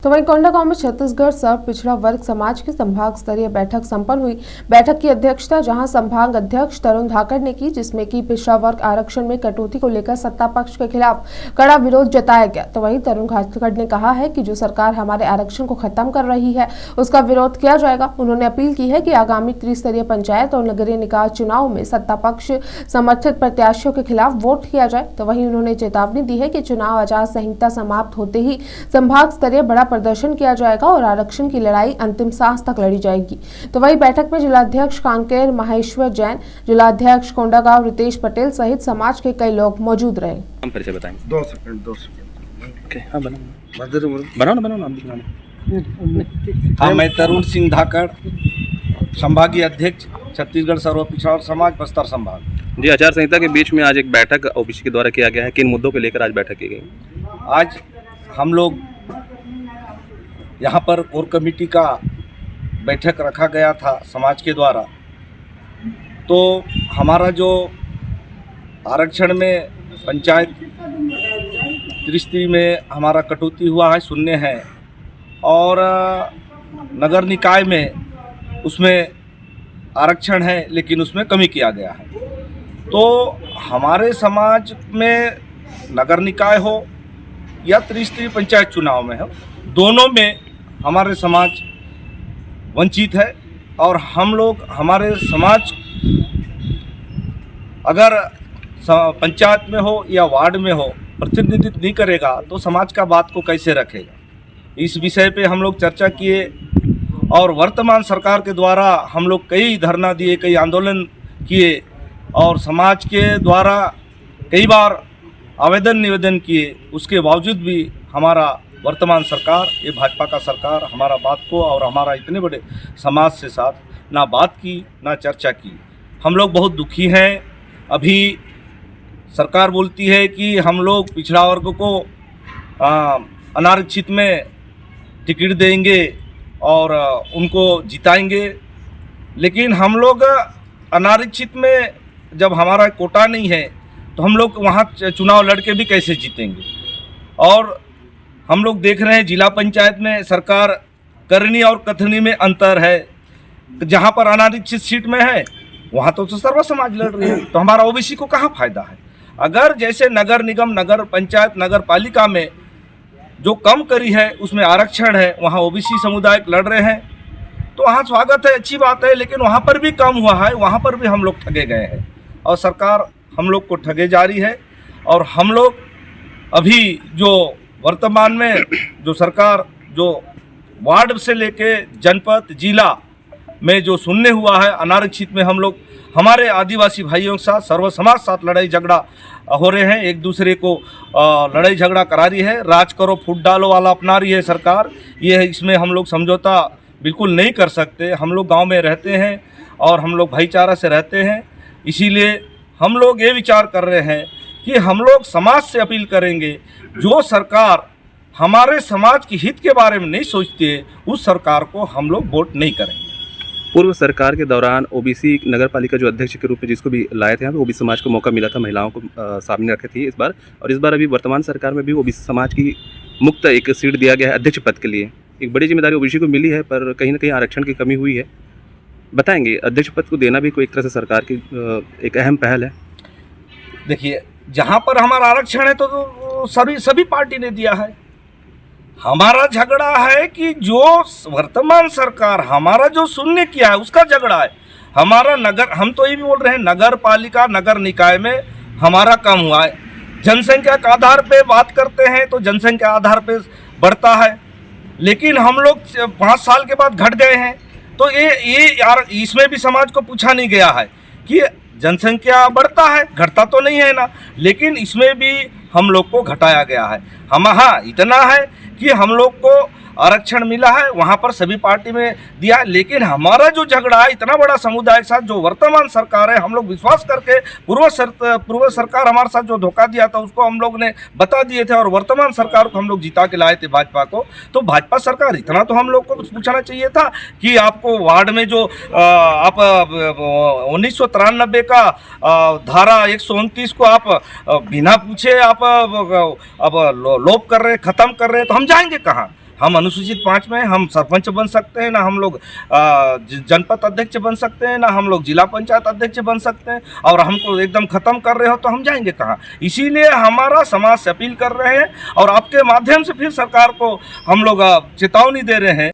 तो वहीं कोंडागांव में छत्तीसगढ़ सर्व पिछड़ा वर्ग समाज की संभाग स्तरीय बैठक संपन्न हुई। बैठक की अध्यक्षता जहां संभाग अध्यक्ष तरुण धाकड़ ने की, जिसमें कि पिछड़ा वर्ग आरक्षण में कटौती को लेकर सत्ता पक्ष के खिलाफ कड़ा विरोध जताया गया। तो वहीं तरुण धाकड़ ने कहा है कि जो सरकार हमारे आरक्षण को खत्म कर रही है उसका विरोध किया जाएगा। उन्होंने अपील की है कि आगामी त्रिस्तरीय पंचायत और नगरीय निकाय चुनाव में सत्ता पक्ष समर्थित प्रत्याशियों के खिलाफ वोट किया जाए। तो वहीं उन्होंने चेतावनी दी है कि चुनाव आचार संहिता समाप्त होते ही संभाग स्तरीय बड़ा प्रदर्शन किया जाएगा और आरक्षण की लड़ाई अंतिम सांस तक लड़ी जाएगी। तो वही बैठक में जिलाध्यक्ष कांकेर महेश्वर जैन, जिलाध्यक्ष कोंडागांव रितेश पटेल सहित समाज के कई लोग मौजूद रहे। हम परिचय बताएंगे। 2 सेकंड ओके, हाँ बनाओ हाँ, मैं तरुण सिंह धाकड़, संभागीय अध्यक्ष छत्तीसगढ़ सर्व पिछड़ा समाज बस्तर संभाग। जी, आचार संहिता के बीच में आज एक बैठक ओबीसी के द्वारा किया गया है। किन मुद्दों को लेकर आज बैठक की गई? आज हम लोग यहाँ पर कोर कमेटी का बैठक रखा गया था समाज के द्वारा। तो हमारा जो आरक्षण में पंचायत त्रिस्तरीय में हमारा कटौती हुआ है, शून्य है, और नगर निकाय में उसमें आरक्षण है लेकिन उसमें कमी किया गया है। तो हमारे समाज में नगर निकाय हो या त्रिस्तरीय पंचायत चुनाव में हो, दोनों में हमारे समाज वंचित है। और हम लोग हमारे समाज अगर पंचायत में हो या वार्ड में हो प्रतिनिधित्व नहीं करेगा तो समाज का बात को कैसे रखेगा। इस विषय पे हम लोग चर्चा किए और वर्तमान सरकार के द्वारा हम लोग कई धरना दिए, कई आंदोलन किए और समाज के द्वारा कई बार आवेदन निवेदन किए। उसके बावजूद भी हमारा वर्तमान सरकार, ये भाजपा का सरकार, हमारा बात को और हमारा इतने बड़े समाज से साथ ना बात की ना चर्चा की। हम लोग बहुत दुखी हैं। अभी सरकार बोलती है कि हम लोग पिछड़ा वर्ग को अनारक्षित में टिकट देंगे और उनको जिताएंगे, लेकिन हम लोग अनारक्षित में जब हमारा कोटा नहीं है तो हम लोग वहाँ चुनाव लड़के भी कैसे जीतेंगे। और हम लोग देख रहे हैं जिला पंचायत में सरकार करनी और कथनी में अंतर है। जहाँ पर अनारक्षित सीट में है वहाँ तो सर्व समाज लड़ रही है, तो हमारा ओबीसी को कहाँ फायदा है। अगर जैसे नगर निगम, नगर पंचायत, नगर पालिका में जो कम करी है उसमें आरक्षण है, वहाँ ओबीसी समुदाय लड़ रहे हैं, तो वहाँ स्वागत है, अच्छी बात है। लेकिन वहाँ पर भी कम हुआ है, वहाँ पर भी हम लोग ठगे गए हैं और सरकार हम लोग को ठगे जा रही है। और हम लोग अभी जो वर्तमान में जो सरकार जो वार्ड से लेके जनपद जिला में जो शून्य हुआ है अनारक्षित में, हम लोग हमारे आदिवासी भाइयों के साथ सर्व समाज साथ लड़ाई झगड़ा हो रहे हैं, एक दूसरे को लड़ाई झगड़ा करा रही है। राज करो फूट डालो वाला अपना रही है सरकार। ये है, इसमें हम लोग समझौता बिल्कुल नहीं कर सकते। हम लोग गांव में रहते हैं और हम लोग भाईचारा से रहते हैं, इसीलिए हम लोग ये विचार कर रहे हैं कि हम लोग समाज से अपील करेंगे, जो सरकार हमारे समाज के हित के बारे में नहीं सोचती है उस सरकार को हम लोग वोट नहीं करेंगे। पूर्व सरकार के दौरान ओबीसी नगर पालिका जो अध्यक्ष के रूप में जिसको भी लाए थे, ओबीसी समाज को मौका मिला था, महिलाओं को सामने रखे थे इस बार। और इस बार अभी वर्तमान सरकार में भी ओबीसी समाज की मुक्त एक सीट दिया गया है अध्यक्ष पद के लिए। एक बड़ी जिम्मेदारी ओबीसी को मिली है, पर कहीं ना कहीं आरक्षण की कमी हुई है। बताएंगे, अध्यक्ष पद को देना भी कोई एक तरह से सरकार की एक अहम पहल है। देखिए, जहाँ पर हमारा आरक्षण है तो सभी पार्टी ने दिया है। हमारा झगड़ा है कि जो वर्तमान सरकार हमारा जो शून्य किया है उसका झगड़ा है। हमारा नगर, हम तो ये भी बोल रहे हैं नगर पालिका नगर निकाय में हमारा कम हुआ है। जनसंख्या के आधार पे बात करते हैं तो जनसंख्या आधार पे बढ़ता है, लेकिन हम लोग 5 साल के बाद घट गए हैं। तो ये यार, इसमें भी समाज को पूछा नहीं गया है कि जनसंख्या बढ़ता है, घटता तो नहीं है ना, लेकिन इसमें भी हम लोग को घटाया गया है। हम हाँ इतना है कि हम लोग को आरक्षण मिला है, वहाँ पर सभी पार्टी में दिया, लेकिन हमारा जो झगड़ा है इतना बड़ा समुदाय के साथ जो वर्तमान सरकार है, हम लोग विश्वास करके पूर्व सरकार हमारे साथ जो धोखा दिया था उसको हम लोग ने बता दिए थे और वर्तमान सरकार को हम लोग जिता के लाए थे भाजपा को। तो भाजपा सरकार इतना तो हम लोग को पूछना चाहिए था कि आपको वार्ड में जो आप 1993 का धारा 129 को आप बिना पूछे आप अब लोप कर रहे, ख़त्म कर रहे हैं, तो हम जाएंगे कहाँ। हम अनुसूचित 5 में हम सरपंच बन सकते हैं, ना हम लोग जनपद अध्यक्ष बन सकते हैं, ना हम लोग जिला पंचायत अध्यक्ष बन सकते हैं। और हमको एकदम ख़त्म कर रहे हो तो हम जाएंगे कहाँ? इसीलिए हमारा समाज से अपील कर रहे हैं और आपके माध्यम से फिर सरकार को हम लोग चेतावनी दे रहे हैं।